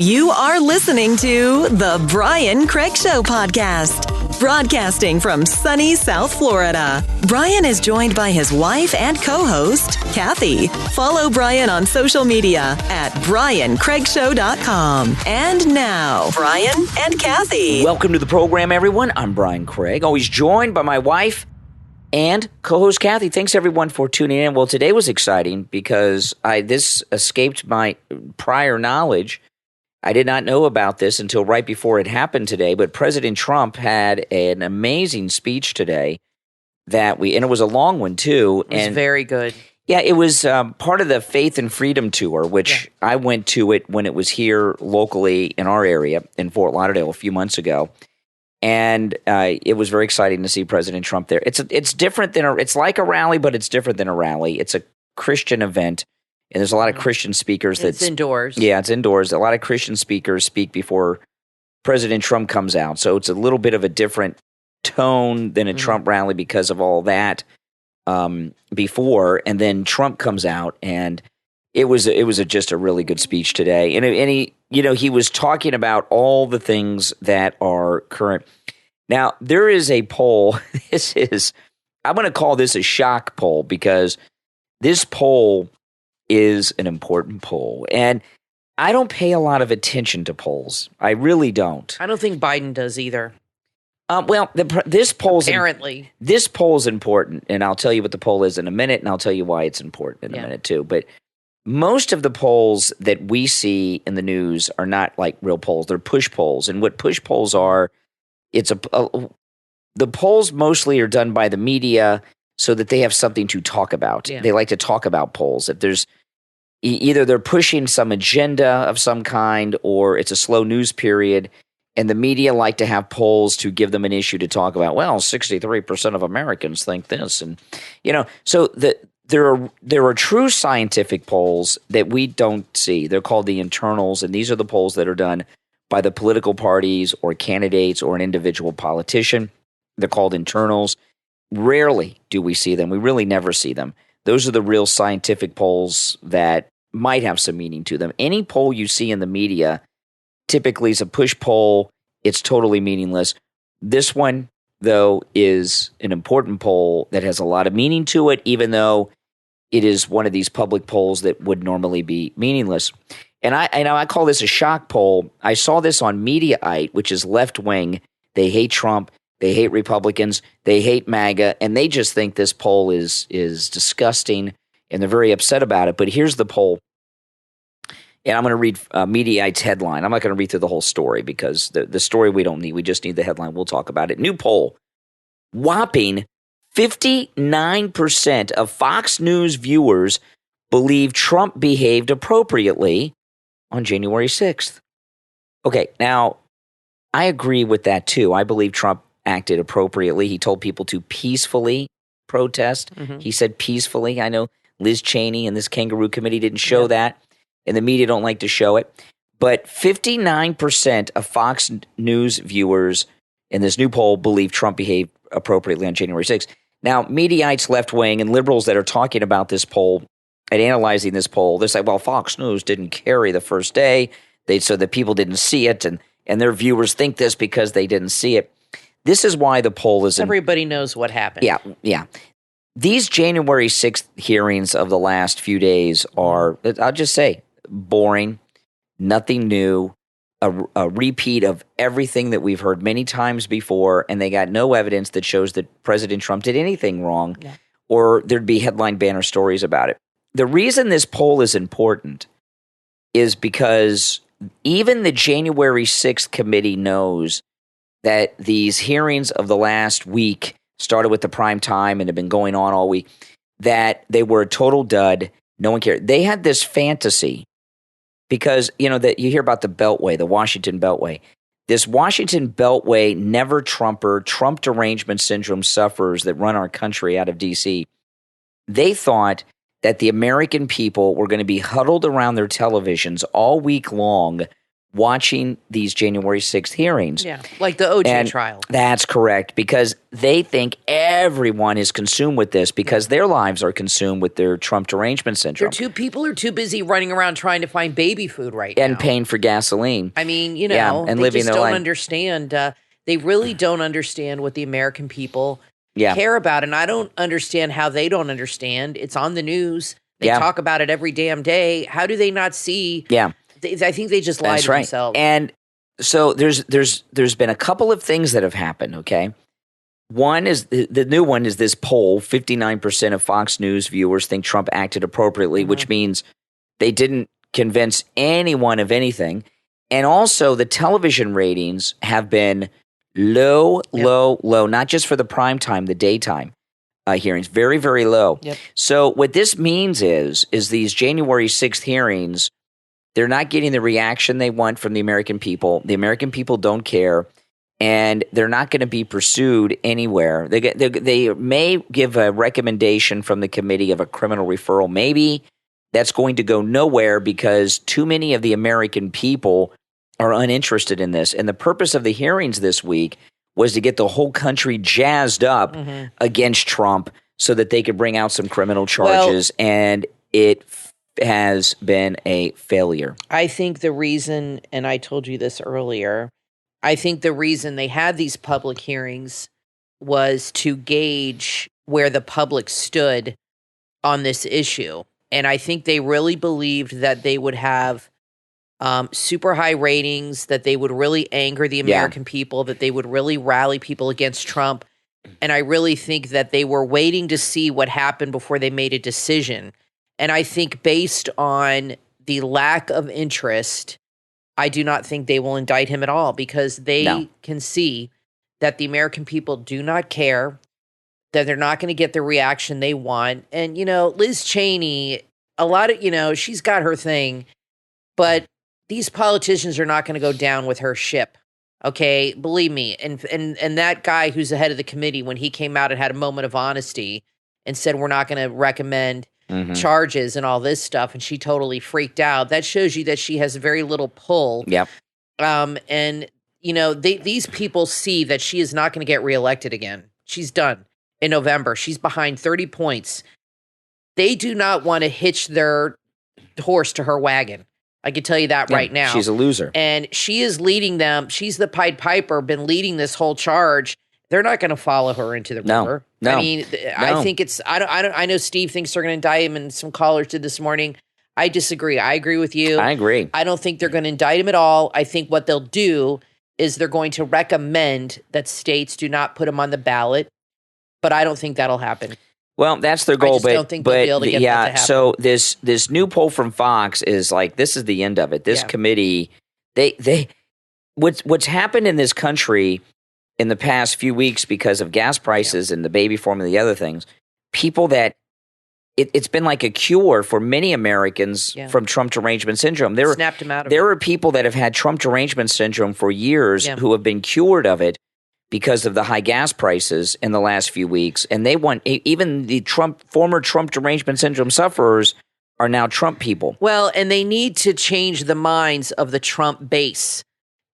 You are listening to the Brian Craig Show podcast, broadcasting from sunny South Florida. Brian is joined by his wife and co-host, Kathy. Follow Brian on social media at BrianCraigShow.com. And now, Brian and Kathy. Welcome to the program, everyone. I'm Brian Craig, always joined by my wife and co-host Kathy. Thanks, everyone, for tuning in. Well, today was exciting because this escaped my prior knowledge. I did not know about this until right before it happened today, but President Trump had an amazing speech today and it was a long one, too. It was very good. Yeah, it was part of the Faith and Freedom Tour, which I went to it when it was here locally in our area in Fort Lauderdale a few months ago. And it was very exciting to see President Trump there. It's different than it's like a rally, but it's different than a rally. It's a Christian event, and there's a lot of Christian speakers. It's indoors. Yeah, it's indoors. A lot of Christian speakers speak before President Trump comes out, so it's a little bit of a different tone than a Trump rally because of all that before, and then Trump comes out, and it was just a really good speech today, and he was talking about all the things that are current. Now, there is a poll. I'm going to call this a shock poll because this poll is an important poll. And I don't pay a lot of attention to polls. I really don't. I don't think Biden does either. This poll apparently. This poll is important, and I'll tell you what the poll is in a minute, and I'll tell you why it's important in a minute too. But most of the polls that we see in the news are not like real polls. They're push polls. And what push polls are, the polls mostly are done by the media so that they have something to talk about. Yeah. They like to talk about polls. If there's either they're pushing some agenda of some kind or it's a slow news period, and the media like to have polls to give them an issue to talk about. Well, 63% of Americans think this. And, so there are true scientific polls that we don't see. They're called the internals, and these are the polls that are done by the political parties or candidates or an individual politician. They're called internals. Rarely do we see them. We really never see them. Those are the real scientific polls that might have some meaning to them. Any poll you see in the media typically is a push poll. It's totally meaningless. This one, though, is an important poll that has a lot of meaning to it, even though it is one of these public polls that would normally be meaningless. And I call this a shock poll. I saw this on Mediaite, which is left-wing. They hate Trump. They hate Republicans. They hate MAGA. And they just think this poll is disgusting, and they're very upset about it. But here's the poll. And I'm going to read Mediaite's headline. I'm not going to read through the whole story because the story we don't need. We just need the headline. We'll talk about it. New poll. Whopping 59% of Fox News viewers believe Trump behaved appropriately on January 6th. Okay, now, I agree with that too. I believe Trump acted appropriately. He told people to peacefully protest. He said peacefully. I know Liz Cheney and this kangaroo committee didn't show that, and the media don't like to show it. But 59% of Fox News viewers in this new poll believe Trump behaved appropriately on January 6th. Now, Mediaite's left-wing and liberals that are talking about this poll and analyzing this poll, they say, well, Fox News didn't carry the first day, so that people didn't see it, and their viewers think this because they didn't see it. This is why the poll is... Everybody knows what happened. Yeah. These January 6th hearings of the last few days are, I'll just say, boring, nothing new, a repeat of everything that we've heard many times before, and they got no evidence that shows that President Trump did anything wrong, or there'd be headline banner stories about it. The reason this poll is important is because even the January 6th committee knows that these hearings of the last week started with the prime time and have been going on all week, that they were a total dud. No one cared. They had this fantasy because, that you hear about the Beltway, the Washington Beltway. This Washington Beltway never-Trumper, Trump derangement syndrome sufferers that run our country out of D.C., they thought that the American people were going to be huddled around their televisions all week long watching these January 6th hearings. Yeah, like the OJ And trial. That's correct, because they think everyone is consumed with this because their lives are consumed with their Trump derangement syndrome People are too busy running around trying to find baby food right now. and paying for gasoline. I mean, and they living just their don't life. understand. They really don't understand what the American people Yeah. care about. And I don't understand how they don't understand. It's on the news. They Yeah. talk about it every damn day. How do they not see? Yeah. I think they just lie That's to right. themselves. And so there's been a couple of things that have happened, okay? One is the new one is this poll. 59% of Fox News viewers think Trump acted appropriately, which means they didn't convince anyone of anything. And also the television ratings have been low, not just for the prime time, the daytime hearings, very, very low. Yep. So what this means is these January 6th hearings, they're not getting the reaction they want from the American people. The American people don't care, and they're not going to be pursued anywhere. They may give a recommendation from the committee of a criminal referral. Maybe that's going to go nowhere because too many of the American people are uninterested in this. And the purpose of the hearings this week was to get the whole country jazzed up against Trump so that they could bring out some criminal charges, and it has been a failure. I think the reason, and I told you this earlier, I think the reason they had these public hearings was to gauge where the public stood on this issue. And I think they really believed that they would have super high ratings, that they would really anger the American people, that they would really rally people against Trump. And I really think that they were waiting to see what happened before they made a decision. And I think based on the lack of interest, I do not think they will indict him at all, because they can see that the American people do not care, that they're not going to get the reaction they want. And, Liz Cheney, a lot of, she's got her thing, but these politicians are not going to go down with her ship. Okay, believe me. And that guy who's the head of the committee, when he came out and had a moment of honesty and said, we're not going to recommend charges and all this stuff, and she totally freaked out. That shows you that she has very little pull. Yep. And these people see that she is not going to get reelected again. She's done in November. She's behind 30 points. They do not want to hitch their horse to her wagon. I can tell you that right now. She's a loser. And she is leading them. She's the Pied Piper, been leading this whole charge. They're not going to follow her into the river. No. I mean, I think it's, I know Steve thinks they're going to indict him, and some callers did this morning. I disagree. I agree with you. I agree. I don't think they're going to indict him at all. I think what they'll do is they're going to recommend that states do not put him on the ballot, but I don't think that'll happen. Well, that's their goal, I just don't think they'll be able to get that to happen. So this new poll from Fox is like, this is the end of it. This committee, what's happened in this country in the past few weeks because of gas prices and the baby formula and the other things, people that it's been like a cure for many Americans from Trump derangement syndrome. Snapped him out of there are people that have had Trump derangement syndrome for years who have been cured of it because of the high gas prices in the last few weeks. And they want, even the former Trump derangement syndrome sufferers are now Trump people. Well, and they need to change the minds of the Trump base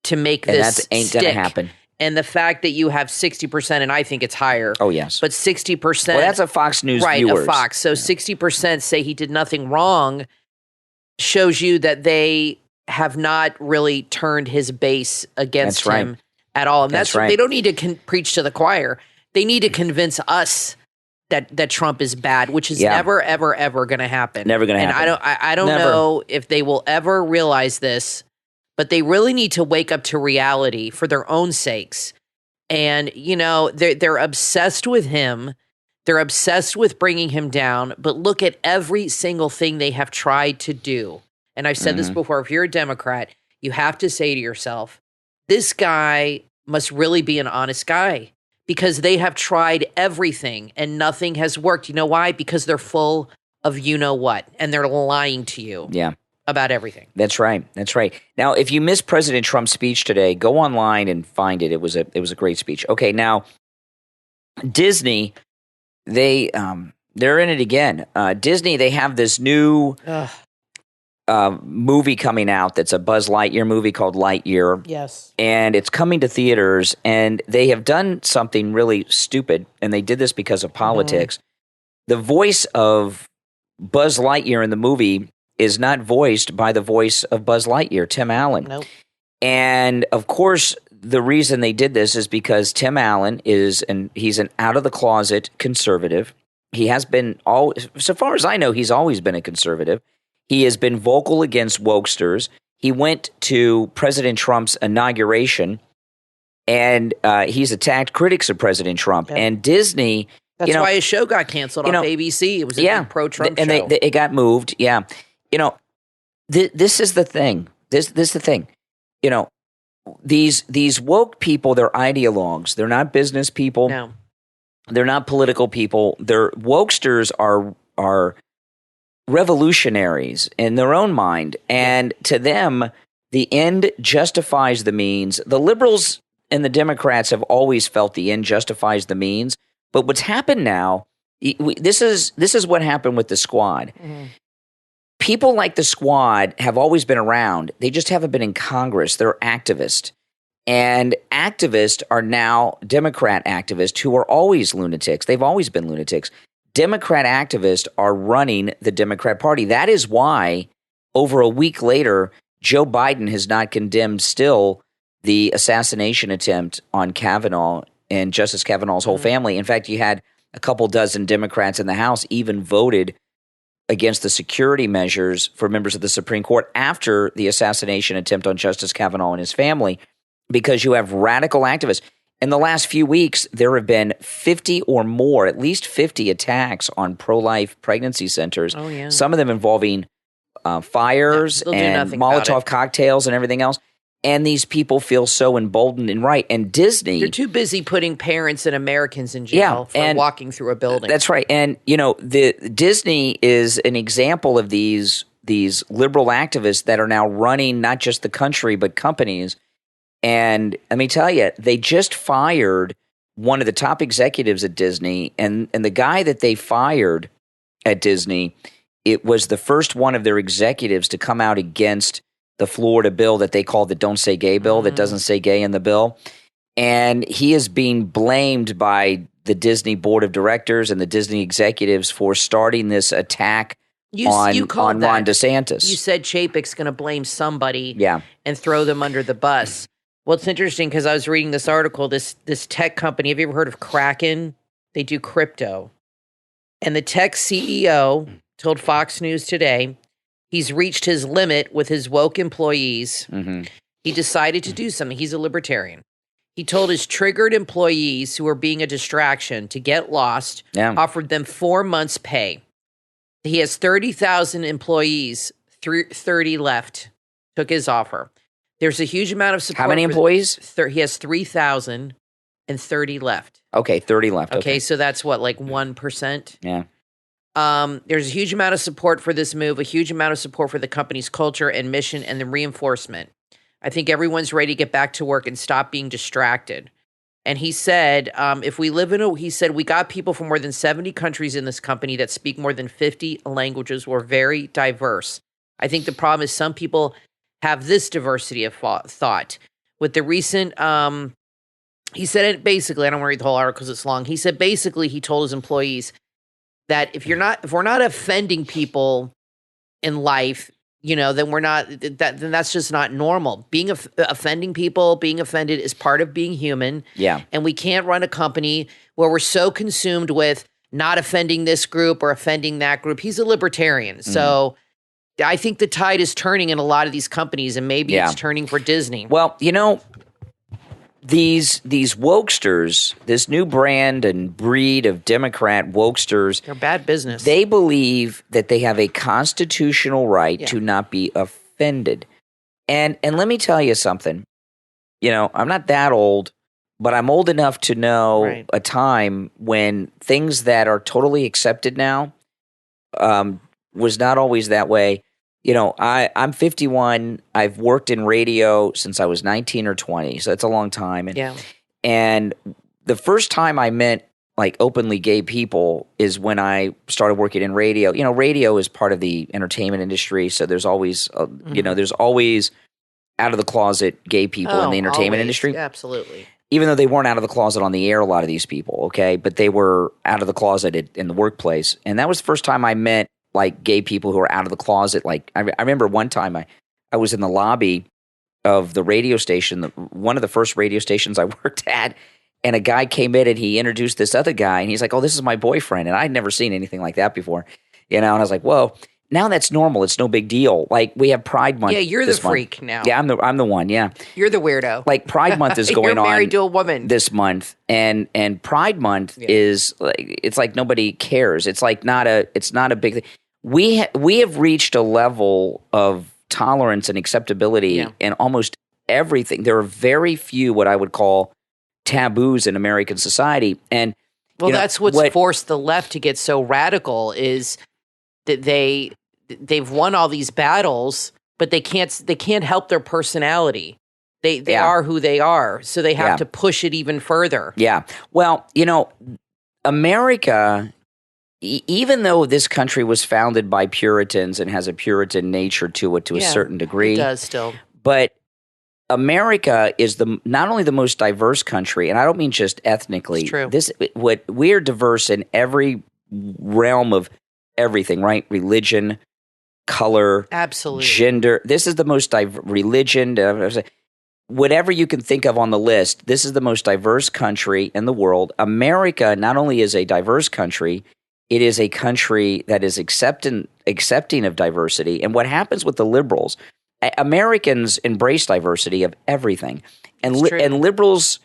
to make this that ain't stick. going to happen. And the fact that you have 60%, and I think it's higher. Oh, yes. But 60%. Well, that's a Fox News right, viewers. a Fox. So 60% say he did nothing wrong, shows you that they have not really turned his base against him at all. And that's right. They don't need to preach to the choir. They need to convince us that Trump is bad, which is never, ever, ever going to happen. Never going to happen. And I don't know if they will ever realize this, but they really need to wake up to reality for their own sakes. And, they're obsessed with him. They're obsessed with bringing him down. But look at every single thing they have tried to do. And I've said this before. If you're a Democrat, you have to say to yourself, this guy must really be an honest guy, because they have tried everything and nothing has worked. You know why? Because they're full of you-know-what, and they're lying to you. About everything. That's right. That's right. Now, if you missed President Trump's speech today, go online and find it. It was a great speech. Okay, now Disney, they're in it again. Disney, they have this new movie coming out that's a Buzz Lightyear movie called Lightyear. Yes. And it's coming to theaters, and they have done something really stupid, and they did this because of politics. The voice of Buzz Lightyear in the movie is not voiced by the voice of Buzz Lightyear, Tim Allen. Nope. And of course, the reason they did this is because Tim Allen he's an out-of-the-closet conservative. He has been, so far as I know, he's always been a conservative. He has been vocal against wokesters. He went to President Trump's inauguration, and he's attacked critics of President Trump. Yep. And Disney... That's why his show got canceled off ABC. It was a pro-Trump show. And it got moved, this is the thing. This is the thing. These woke people, they're ideologues. They're not business people. No. They're not political people. They're wokesters are revolutionaries in their own mind. And to them, the end justifies the means. The liberals and the Democrats have always felt the end justifies the means. But what's happened now, this is what happened with the Squad. Mm-hmm. People like the Squad have always been around. They just haven't been in Congress. They're activists. And activists are now Democrat activists who are always lunatics. They've always been lunatics. Democrat activists are running the Democrat Party. That is why, over a week later, Joe Biden has not condemned still the assassination attempt on Kavanaugh and Justice Kavanaugh's whole family. In fact, you had a couple dozen Democrats in the House even voted against the security measures for members of the Supreme Court after the assassination attempt on Justice Kavanaugh and his family, because you have radical activists. In the last few weeks, there have been 50 or more, at least 50 attacks on pro-life pregnancy centers, some of them involving fires and Molotov cocktails and everything else. And these people feel so emboldened and right. And Disney... They're too busy putting parents and Americans in jail for walking through a building. That's right. And, the Disney is an example of these liberal activists that are now running not just the country, but companies. And let me tell you, they just fired one of the top executives at Disney. And the guy that they fired at Disney, it was the first one of their executives to come out against the Florida bill that they call the Don't Say Gay bill, that doesn't say gay in the bill. And he is being blamed by the Disney board of directors and the Disney executives for starting this attack on Ron DeSantis. You said Chapek's going to blame somebody and throw them under the bus. Well, it's interesting because I was reading this article, this tech company. Have you ever heard of Kraken? They do crypto. And the tech CEO told Fox News today he's reached his limit with his woke employees. Mm-hmm. He decided to do something. He's a libertarian. He told his triggered employees who were being a distraction to get lost, offered them 4 months' pay. He has 30,000 employees, 30 left, took his offer. There's a huge amount of support. How many employees? He has 3,000 and 30 left. Okay, 30 left. Okay, so that's what, like 1%? Yeah. There's a huge amount of support for this move, a huge amount of support for the company's culture and mission and the reinforcement. I think everyone's ready to get back to work and stop being distracted. And he said, we got people from more than 70 countries in this company that speak more than 50 languages. We're very diverse. I think the problem is some people have this diversity of thought. With the recent, he said it basically, I don't want to read the whole article because it's long. He said basically he told his employees that if we're not offending people in life, then we're not, then that's just not normal. Offending people, being offended is part of being human. Yeah. And we can't run a company where we're so consumed with not offending this group or offending that group. He's a libertarian. So I think the tide is turning in a lot of these companies, and maybe it's turning for Disney. Well, these wokesters, this new brand and breed of Democrat wokesters, they're bad business. They believe that they have a constitutional right to not be offended. And let me tell you something. I'm not that old, but I'm old enough to know a time when things that are totally accepted now was not always that way. I'm 51. I've worked in radio since I was 19 or 20, so that's a long time. And the first time I met like openly gay people is when I started working in radio. You know, radio is part of the entertainment industry, so there's always there's always out of the closet gay people in the entertainment industry. Absolutely. Even though they weren't out of the closet on the air, a lot of these people, okay, but they were out of the closet in the workplace, and that was the first time I met like gay people who were out of the closet. Like I remember one time I was in the lobby of the radio station, one of the first radio stations I worked at, and a guy came in and he introduced this other guy, and he's like, "Oh, this is my boyfriend," and I'd never seen anything like that before, and I was like, "Whoa." Now that's normal. It's no big deal. Like we have Pride Month. Yeah, you're the freak now. Yeah, I'm the one. Yeah, you're the weirdo. Like Pride Month is going you're married on to a woman this month, and Pride Month is like it's like nobody cares. It's like it's not a big thing. We have reached a level of tolerance and acceptability in almost everything. There are very few what I would call taboos in American society, and that's what's forced the left to get so radical is that they've won all these battles, but they can't help their personality. They are who they are, so they have to push it even further. Yeah. Well, America, even though this country was founded by Puritans and has a Puritan nature to it to a certain degree, it does still. But America is not only the most diverse country, and I don't mean just ethnically. It's true. We're diverse in every realm of everything, right? Religion, color, absolutely, gender. This is the most religion, whatever you can think of on the list. This is the most diverse country in the world. America not only is a diverse country, it is a country that is accepting of diversity. And what happens with the liberals? Americans embrace diversity of everything, and liberals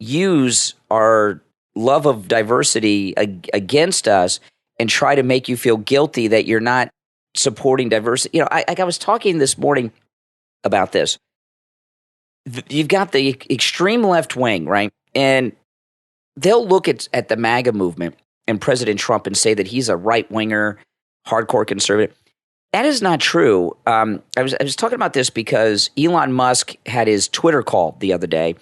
use our love of diversity against us and try to make you feel guilty that you're not supporting diversity. I was talking this morning about this. You've got the extreme left wing, right? And they'll look at the MAGA movement and President Trump and say that he's a right-winger, hardcore conservative. That is not true. I was talking about this because Elon Musk had his Twitter call the other day,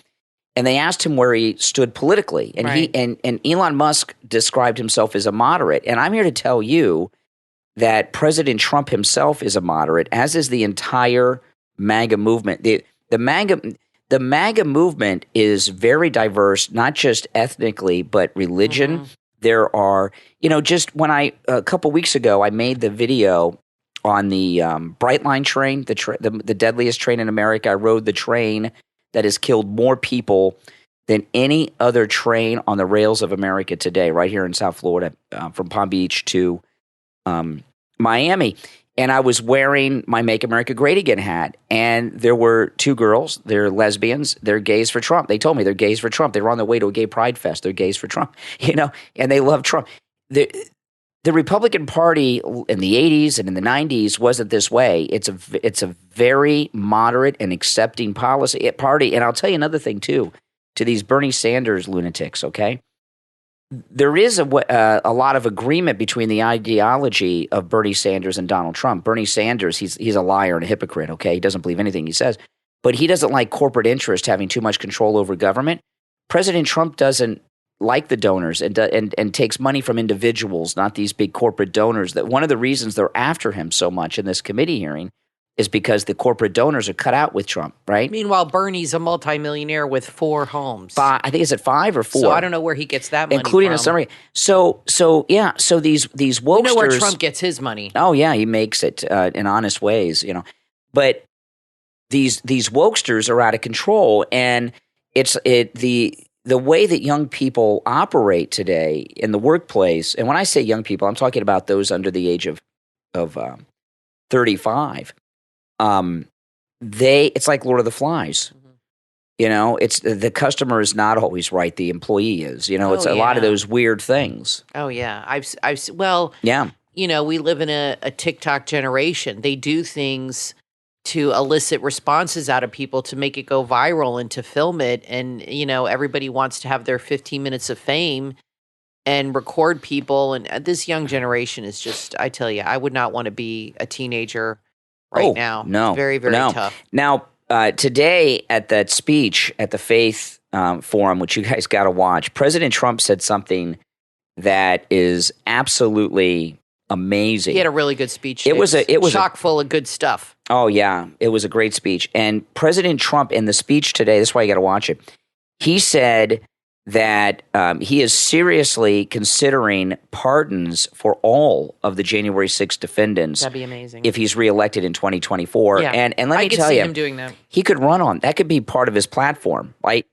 and they asked him where he stood politically, and and Elon Musk described himself as a moderate. And I'm here to tell you that President Trump himself is a moderate, as is the entire MAGA movement. The MAGA movement is very diverse, not just ethnically, but religion. Mm-hmm. There are, just when a couple weeks ago, I made the video on the Brightline train, the deadliest train in America. I rode the train that has killed more people than any other train on the rails of America today, right here in South Florida, from Palm Beach to Miami. And I was wearing my Make America Great Again hat. And there were two girls. They're lesbians. They're gays for Trump. They told me they're gays for Trump. They were on their way to a gay pride fest. They're gays for Trump, and they love Trump. The Republican Party in the 80s and in the 90s wasn't this way. It's a very moderate and accepting party. And I'll tell you another thing, too, to these Bernie Sanders lunatics, okay? There is a lot of agreement between the ideology of Bernie Sanders and Donald Trump. Bernie Sanders, he's a liar and a hypocrite, okay? He doesn't believe anything he says. But he doesn't like corporate interest having too much control over government. President Trump doesn't like the donors and takes money from individuals, not these big corporate donors. That one of the reasons they're after him so much in this committee hearing is because the corporate donors are cut out with Trump, right? Meanwhile, Bernie's a multimillionaire with 4 homes. I think is it 5 or 4? So I don't know where he gets that money including from. a summary. So these wokesters. You know where Trump gets his money. Oh yeah, he makes it in honest ways, But these wokesters are out of control, and the way that young people operate today in the workplace, and when I say young people, I'm talking about those under the age of 35. It's like Lord of the Flies. Mm-hmm. It's the customer is not always right. The employee is. It's a lot of those weird things. Oh yeah, yeah. We live in a TikTok generation. They do things to elicit responses out of people to make it go viral and to film it. And, everybody wants to have their 15 minutes of fame and record people. And this young generation is just, I tell you, I would not want to be a teenager now. No. It's very, very tough. Now, today at that speech at the Faith Forum, which you guys got to watch, President Trump said something that is absolutely amazing. He had a really good speech. It was chock full of good stuff. Oh yeah, it was a great speech. And President Trump in the speech today, that's why you got to watch it. He said that he is seriously considering pardons for all of the January 6th defendants. That'd be amazing if he's reelected in 2024. Yeah. And let me tell I could see you, him doing that. He could run on that. Could be part of his platform. Like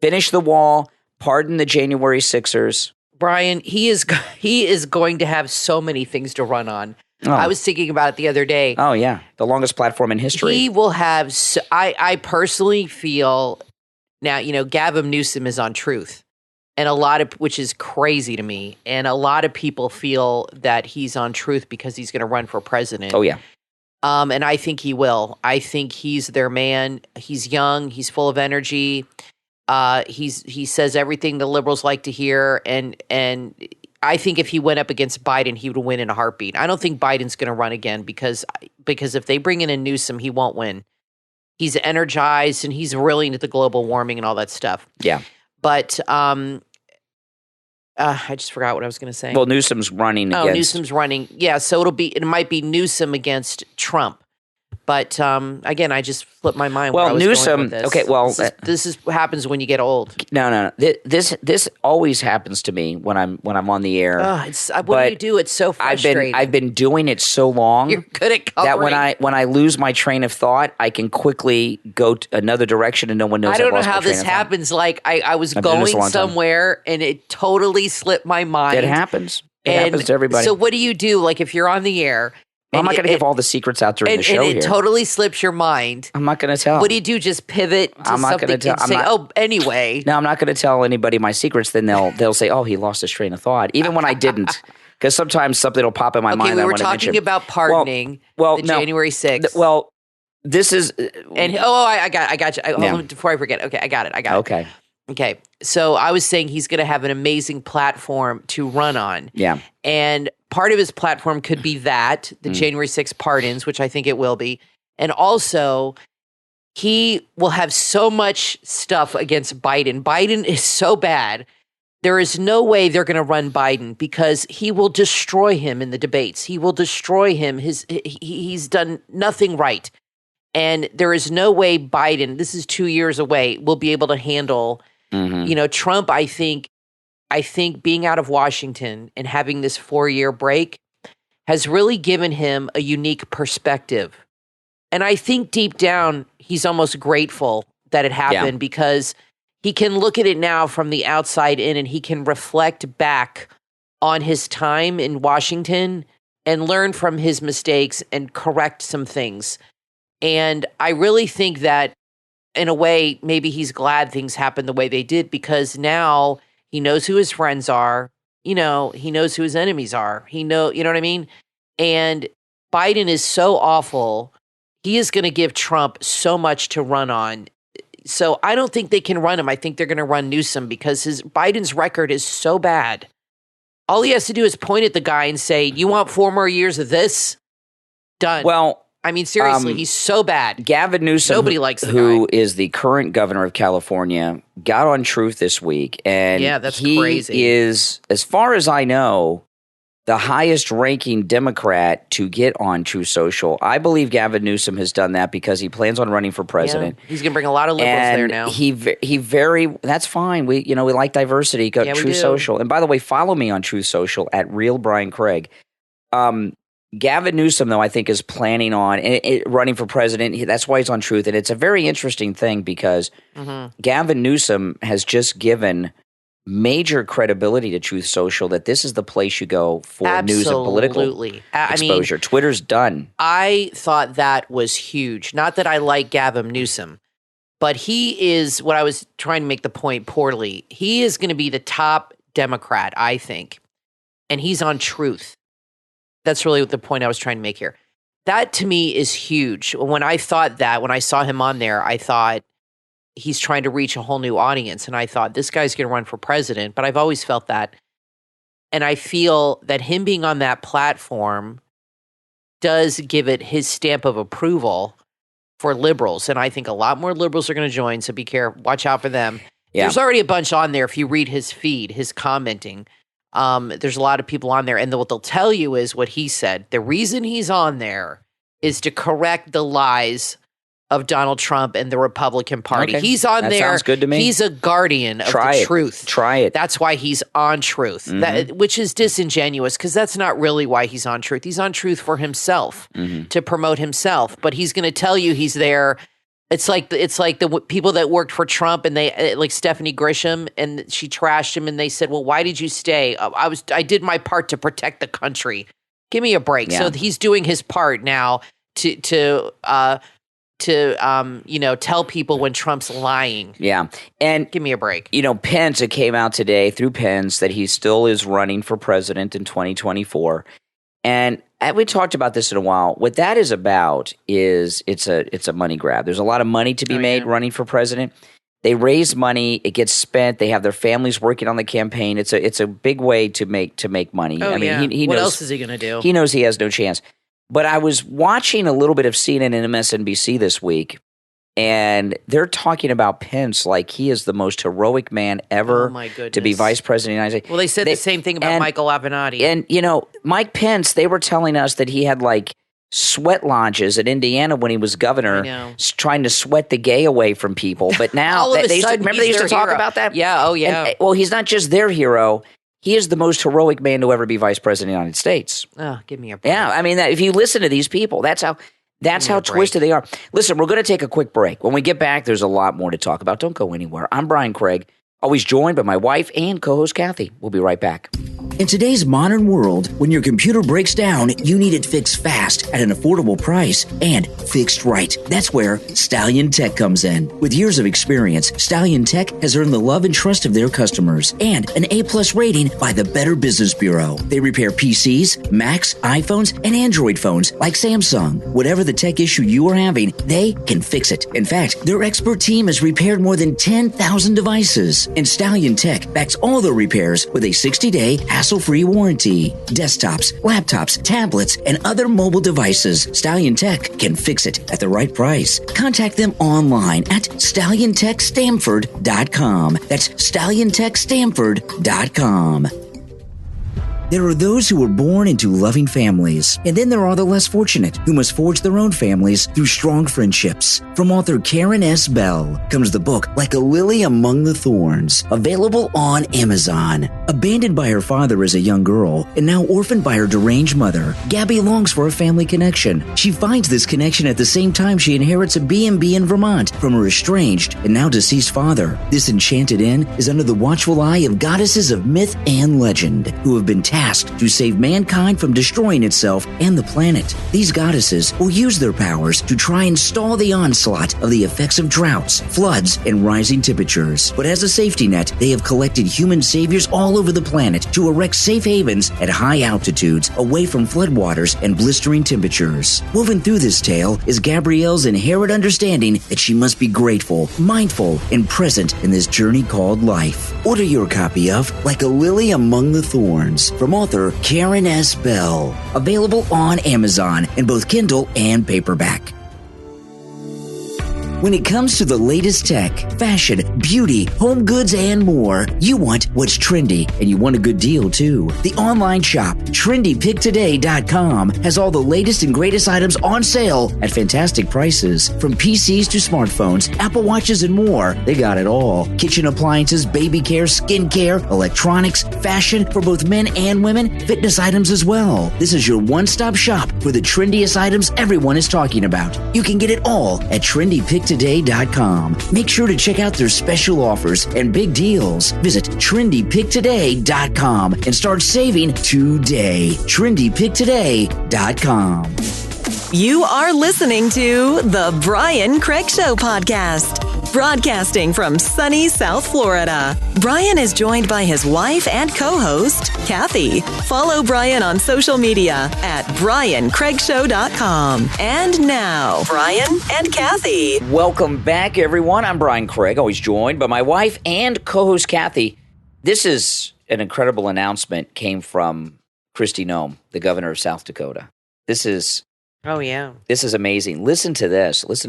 finish the wall, pardon the January 6ers. Brian, he is going to have so many things to run on. Oh. I was thinking about it the other day. Oh yeah, the longest platform in history. He will have. I personally feel now. Gavin Newsom is on Truth, and which is crazy to me. And a lot of people feel that he's on Truth because he's going to run for president. Oh yeah. And I think he will. I think he's their man. He's young. He's full of energy. He says everything the liberals like to hear, and I think if he went up against Biden, he would win in a heartbeat. I don't think Biden's going to run again because if they bring in a Newsom, he won't win. He's energized and he's really into the global warming and all that stuff. Yeah, but I just forgot what I was going to say. Well, Newsom's running. Newsom's running. Yeah, so it might be Newsom against Trump. But again, I just flipped my mind. Well, where I was Newsom. going with this. Okay, well, this is what happens when you get old. No. This always happens to me when I'm on the air. What do you do? It's so frustrating. I've been doing it so long. You're good at covering. That when I lose my train of thought, I can quickly go another direction, and no one knows. I don't know how this happens. Like I was going somewhere, and it totally slipped my mind. It happens. It happens to everybody. So what do you do? Like if you're on the air. I'm not going to give all the secrets out during the show here. And it totally slips your mind. I'm not going to tell. What do you do? Just pivot to something and say, anyway. No, I'm not going to tell anybody my secrets. Then they'll say, oh, he lost his train of thought. Even when I didn't. Because sometimes something will pop in my mind. Okay, we were talking about pardoning January 6th. This is... I got you. Hold on, before I forget. Okay, I got it. Okay. So I was saying he's going to have an amazing platform to run on. Yeah. And part of his platform could be the January 6th pardons, which I think it will be. And also, he will have so much stuff against Biden. Biden is so bad. There is no way they're going to run Biden because he will destroy him in the debates. He will destroy him. He's done nothing right. And there is no way Biden, this is 2 years away, will be able to handle, Trump, I think being out of Washington and having this 4-year break has really given him a unique perspective. And I think deep down, he's almost grateful that it happened because he can look at it now from the outside in and he can reflect back on his time in Washington and learn from his mistakes and correct some things. And I really think that in a way, maybe he's glad things happened the way they did because now he knows who his friends are. He knows who his enemies are. You know what I mean? And Biden is so awful. He is going to give Trump so much to run on. So I don't think they can run him. I think they're going to run Newsom because Biden's record is so bad. All he has to do is point at the guy and say, "You want 4 more years of this?" Done. Well, I mean, seriously, he's so bad. Gavin Newsom, nobody likes the who guy. is the current governor of California, got on Truth this week, and that's he crazy. Is, as far as I know, the highest-ranking Democrat to get on Truth Social. I believe Gavin Newsom has done that because he plans on running for president. Yeah, he's going to bring a lot of liberals there now. That's fine. We like diversity. Go Truth Social, and by the way, follow me on Truth Social at Real Brian Craig. Gavin Newsom, though, I think is planning on running for president. That's why he's on Truth. And it's a very interesting thing because Gavin Newsom has just given major credibility to Truth Social that this is the place you go for news and political exposure. Twitter's done. I thought that was huge. Not that I like Gavin Newsom, but he is, what I was trying to make the point poorly, he is going to be the top Democrat, I think. And he's on Truth. That's really the point I was trying to make here. That to me is huge. When I saw him on there, I thought he's trying to reach a whole new audience. And I thought this guy's going to run for president. But I've always felt that. And I feel that him being on that platform does give it his stamp of approval for liberals. And I think a lot more liberals are going to join. So be careful. Watch out for them. Yeah. There's already a bunch on there. If you read his feed, his commenting, There's a lot of people on there, and what they'll tell you is what he said. The reason he's on there is to correct the lies of Donald Trump and the Republican Party. Okay. He's on That there. sounds good to me. He's a guardian of Try the it. truth. Try it. That's why he's on Truth, which is disingenuous because that's not really why he's on Truth. He's on Truth for himself, to promote himself. But he's going to tell you he's there. It's like the people that worked for Trump and they like Stephanie Grisham, and she trashed him and they said, well, why did you stay? I did my part to protect the country. Give me a break. Yeah. So he's doing his part now to tell people when Trump's lying. Yeah. And, give me a break. Pence, it came out today through Pence that he still is running for president in 2024. And we talked about this in a while. What that is about is it's a money grab. There's a lot of money to be made running for president. They raise money, it gets spent. They have their families working on the campaign. It's a big way to make money. Oh, he knows, what else is he going to do? He knows he has no chance. But I was watching a little bit of CNN and MSNBC this week, and they're talking about Pence like he is the most heroic man ever to be vice president of the United States. Well, they said the same thing about Michael Avenatti. And, Mike Pence, they were telling us that he had like sweat lodges in Indiana when he was governor, trying to sweat the gay away from people. But now, they used to talk about that? Yeah, oh yeah. And, well, he's not just their hero. He is the most heroic man to ever be vice president of the United States. Oh, give me a break. Yeah, I mean, if you listen to these people, that's how twisted they are. Listen, we're going to take a quick break. When we get back, there's a lot more to talk about. Don't go anywhere. I'm Brian Craig, always joined by my wife and co-host Kathy. We'll be right back. In today's modern world, when your computer breaks down, you need it fixed fast at an affordable price and fixed right. That's where Stallion Tech comes in. With years of experience, Stallion Tech has earned the love and trust of their customers and an A+ rating by the Better Business Bureau. They repair PCs, Macs, iPhones, and Android phones like Samsung. Whatever the tech issue you are having, they can fix it. In fact, their expert team has repaired more than 10,000 devices. And Stallion Tech backs all their repairs with a 60-day hassle-free warranty. Desktops, laptops, tablets, and other mobile devices, Stallion Tech can fix it at the right price. Contact them online at StallionTechStamford.com. That's StallionTechStamford.com. There are those who were born into loving families, and then there are the less fortunate who must forge their own families through strong friendships. From author Karen S. Bell comes the book Like a Lily Among the Thorns, available on Amazon. Abandoned by her father as a young girl, and now orphaned by her deranged mother, Gabby longs for a family connection. She finds this connection at the same time she inherits a B&B in Vermont from her estranged and now deceased father. This enchanted inn is under the watchful eye of goddesses of myth and legend, who have been tasked to save mankind from destroying itself and the planet. These goddesses will use their powers to try and stall the onslaught of the effects of droughts, floods, and rising temperatures. But as a safety net, they have collected human saviors all over the planet to erect safe havens at high altitudes away from floodwaters and blistering temperatures. Woven through this tale is Gabrielle's inherent understanding that she must be grateful, mindful, and present in this journey called life. Order your copy of Like a Lily Among the Thorns from author Karen S. Bell. Available on Amazon in both Kindle and paperback. When it comes to the latest tech, fashion, beauty, home goods, and more, you want what's trendy, and you want a good deal, too. The online shop, TrendyPickToday.com, has all the latest and greatest items on sale at fantastic prices. From PCs to smartphones, Apple Watches, and more, they got it all. Kitchen appliances, baby care, skincare, electronics, fashion for both men and women, fitness items as well. This is your one-stop shop for the trendiest items everyone is talking about. You can get it all at TrendyPickToday.com. Make sure to check out their special offers and big deals. Visit TrendyPickToday.com and start saving today. TrendyPickToday.com. You are listening to The Brian Craig Show podcast, broadcasting from sunny South Florida. Brian is joined by his wife and co-host, Kathy. Follow Brian on social media at BrianCraigShow.com. And now, Brian and Kathy. Welcome back, everyone. I'm Brian Craig, always joined by my wife and co-host, Kathy. This is an incredible announcement, came from Kristi Noem, the governor of South Dakota. This is amazing. Listen to this. This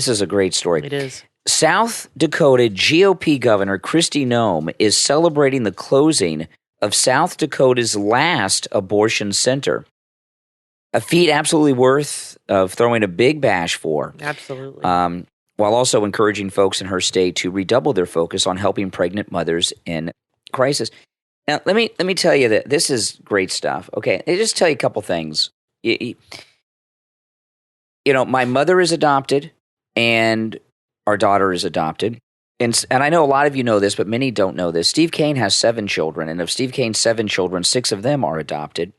is a great story. It is. South Dakota GOP Governor Kristi Noem is celebrating the closing of South Dakota's last abortion center. A feat absolutely worth of throwing a big bash for. Absolutely. While also encouraging folks in her state to redouble their focus on helping pregnant mothers in crisis. Now, let me tell you that this is great stuff. Okay, let me just tell you a couple things. You know, my mother is adopted, and our daughter is adopted. And I know a lot of you know this, but many don't know this. Steve Kane has 7 children, and of Steve Kane's 7 children, 6 of them are adopted.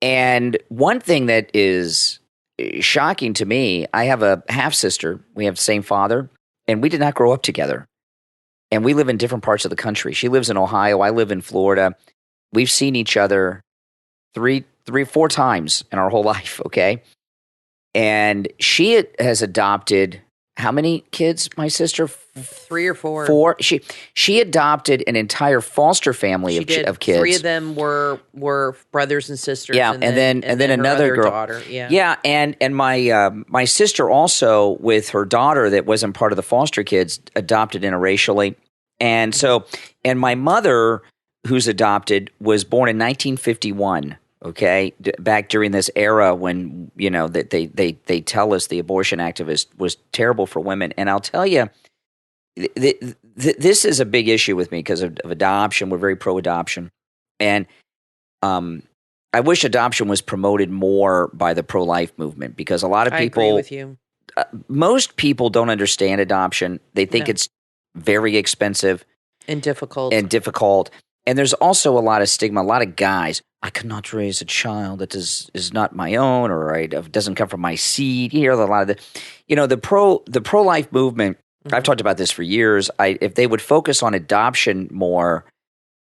And one thing that is shocking to me, I have a half-sister. We have the same father, and we did not grow up together. And we live in different parts of the country. She lives in Ohio. I live in Florida. We've seen each other 4 times in our whole life, okay? And she has adopted how many kids, my sister? 3 or 4. 4. She adopted an entire foster family of kids. 3 of them were brothers and sisters. Yeah, and then another girl. Daughter. Yeah, and my sister also, with her daughter that wasn't part of the foster kids, adopted interracially. And so, and my mother, who's adopted, was born in 1951. Okay, back during this era when, you know, that they tell us the abortion activist was terrible for women. And I'll tell you, this is a big issue with me because of adoption. We're very pro-adoption. And I wish adoption was promoted more by the pro-life movement, because a lot of people— I agree with you. Most people don't understand adoption. They think it's very expensive. And difficult. And there's also a lot of stigma. A lot of guys, I could not raise a child that is not my own, or doesn't come from my seed. You hear a lot of the pro-life movement. Mm-hmm. I've talked about this for years. If they would focus on adoption more,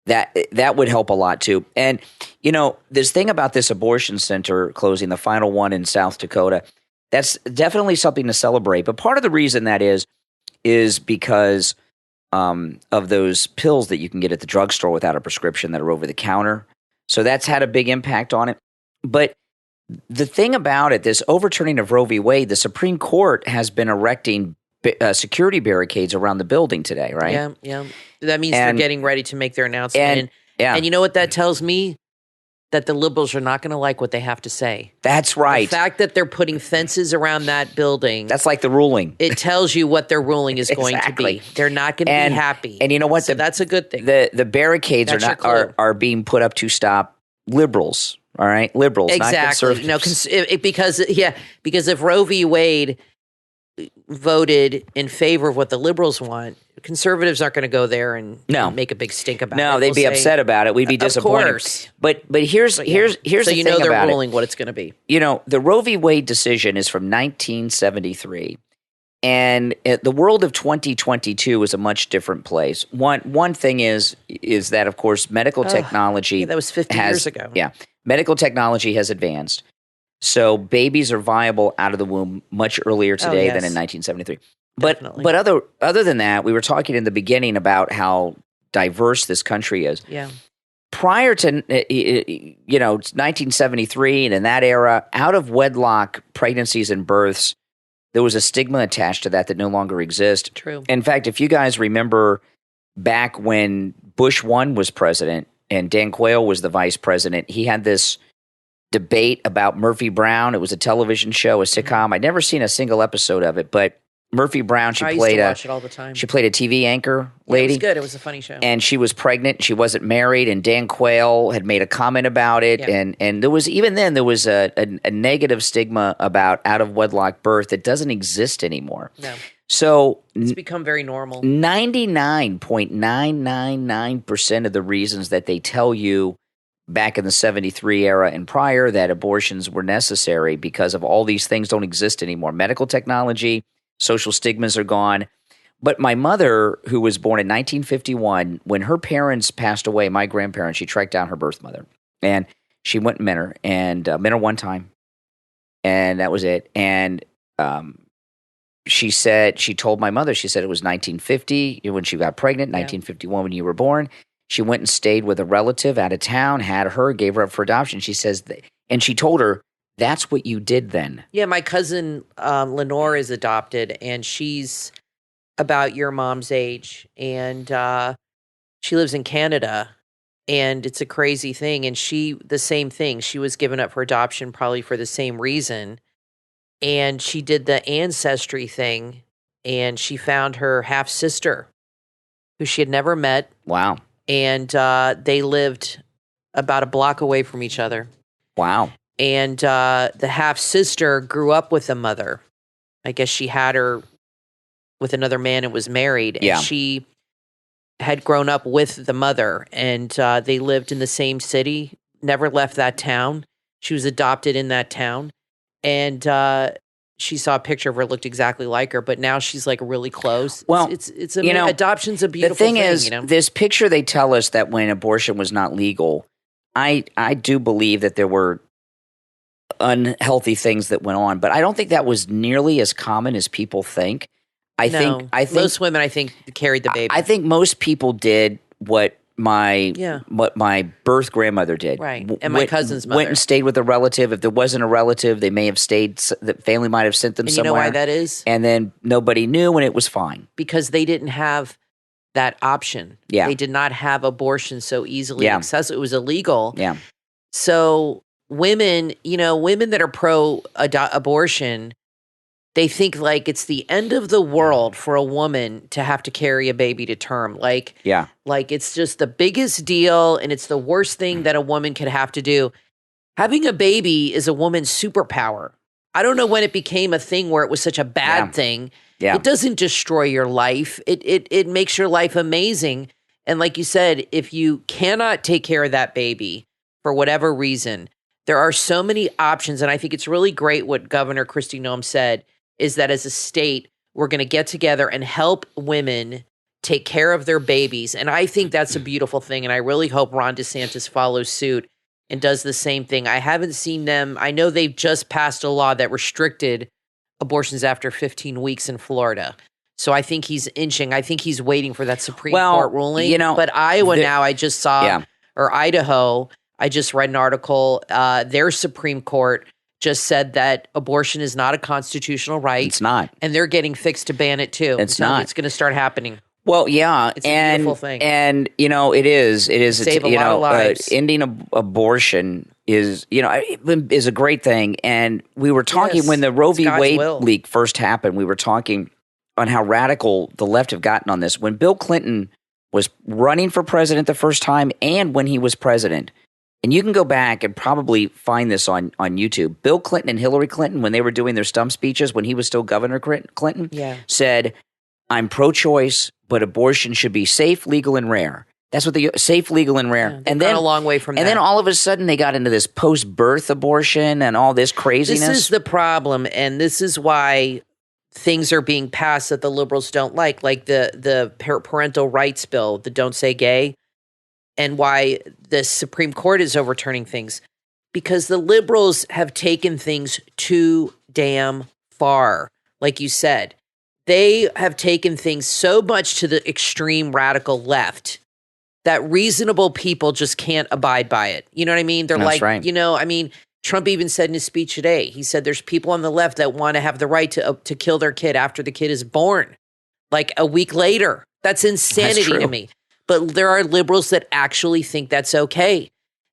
that would help a lot too. And you know, this thing about this abortion center closing, the final one in South Dakota, that's definitely something to celebrate. But part of the reason that is because of those pills that you can get at the drugstore without a prescription that are over the counter. So that's had a big impact on it. But the thing about it, this overturning of Roe v. Wade, the Supreme Court has been erecting security barricades around the building today, right? Yeah. That means they're getting ready to make their announcement. And you know what that tells me? That the liberals are not going to like what they have to say. That's right. The fact that they're putting fences around that building. That's like the ruling. It tells you what their ruling is going to be. They're not going to be happy. And you know what? So that's a good thing. The barricades are being put up to stop liberals. All right, liberals, exactly. not conservatives. No, because if Roe v. Wade voted in favor of what the liberals want, conservatives aren't going to go there and make a big stink about it. No, they'd be upset about it. We'd be disappointed. Of course. But here's the thing about it. So you know they're ruling what it's going to be. You know, the Roe v. Wade decision is from 1973. And the world of 2022 is a much different place. One thing is that, of course, medical technology— that was 50 years ago. Yeah. Medical technology has advanced. So babies are viable out of the womb much earlier today than in 1973. But other than that, we were talking in the beginning about how diverse this country is. Yeah. Prior to 1973 and in that era, out of wedlock pregnancies and births, there was a stigma attached to that no longer exists. True. In fact, if you guys remember back when Bush 1 was president and Dan Quayle was the vice president, he had this debate about Murphy Brown. It was a television show, a sitcom. I'd never seen a single episode of it, but Murphy Brown, I used to watch it all the time. She played a TV anchor lady. It was good. It was a funny show. And she was pregnant. She wasn't married, and Dan Quayle had made a comment about it. Yeah. And there was, even then, there was a negative stigma about out of wedlock birth that doesn't exist anymore. No. So it's become very normal. 99.999% of the reasons that they tell you back in the 73 era and prior that abortions were necessary because of all these things don't exist anymore. Medical technology, social stigmas are gone. But my mother, who was born in 1951, when her parents passed away, my grandparents, she tracked down her birth mother. And she went and met her, and met her one time. And that was it. And she told my mother, she said it was 1950 when she got pregnant, 1951 when you were born. She went and stayed with a relative out of town, had her, gave her up for adoption. She says, and she told her, that's what you did then. Yeah, my cousin Lenore is adopted, and she's about your mom's age, and she lives in Canada, and it's a crazy thing. And the same thing. She was given up for adoption probably for the same reason. And she did the ancestry thing, and she found her half sister, who she had never met. Wow. And they lived about a block away from each other. Wow. And the half sister grew up with the mother. I guess she had her with another man and was married. And she had grown up with the mother, and they lived in the same city, never left that town. She was adopted in that town. And she saw a picture of her, looked exactly like her, but now she's like really close. Well, it's adoption's a beautiful thing. The thing is, this picture, they tell us that when abortion was not legal, I do believe that there were unhealthy things that went on, but I don't think that was nearly as common as people think. I think most women, I think, carried the baby. I think most people did what my birth grandmother did. Right. And my cousin's mother. Went and stayed with a relative. If there wasn't a relative, they may have stayed, the family might have sent them somewhere. You know why that is? And then nobody knew and it was fine. Because they didn't have that option. Yeah. They did not have abortion so easily accessible. It was illegal. Yeah. So women that are pro-abortion, they think like it's the end of the world for a woman to have to carry a baby to term. Like it's just the biggest deal, and it's the worst thing that a woman could have to do. Having a baby is a woman's superpower. I don't know when it became a thing where it was such a bad thing. Yeah. It doesn't destroy your life. It makes your life amazing. And like you said, if you cannot take care of that baby for whatever reason, there are so many options. And I think it's really great what Governor Kristi Noem said, is that as a state, we're going to get together and help women take care of their babies. And I think that's a beautiful thing. And I really hope Ron DeSantis follows suit and does the same thing. I haven't seen them. I know they've just passed a law that restricted abortions after 15 weeks in Florida. So I think he's inching. I think he's waiting for that Supreme Court ruling. But Iowa now, I just saw, or Idaho, I just read an article. Their Supreme Court just said that abortion is not a constitutional right. It's not. And they're getting fixed to ban it too. It's not. It's going to start happening. Well, yeah. It's a beautiful thing. And, it is. It is. Save a lot of lives. Ending abortion is a great thing. And we were talking when the Roe v. Wade leak first happened, we were talking on how radical the left have gotten on this. When Bill Clinton was running for president the first time and when he was president, and you can go back and probably find this on YouTube. Bill Clinton and Hillary Clinton, when they were doing their stump speeches when he was still Governor Clinton, said, "I'm pro-choice, but abortion should be safe, legal, and rare." That's what safe, legal, and rare. And then a long way from that. And then all of a sudden they got into this post-birth abortion and all this craziness. This is the problem, and this is why things are being passed that the liberals don't like the parental rights bill, the Don't Say Gay. And why the Supreme Court is overturning things, because the liberals have taken things too damn far. Like you said, they have taken things so much to the extreme radical left that reasonable people just can't abide by it. You know what I mean? They're right. Trump even said in his speech today, he said there's people on the left that want to have the right to kill their kid after the kid is born, like a week later. That's insanity to me. But there are liberals that actually think that's okay.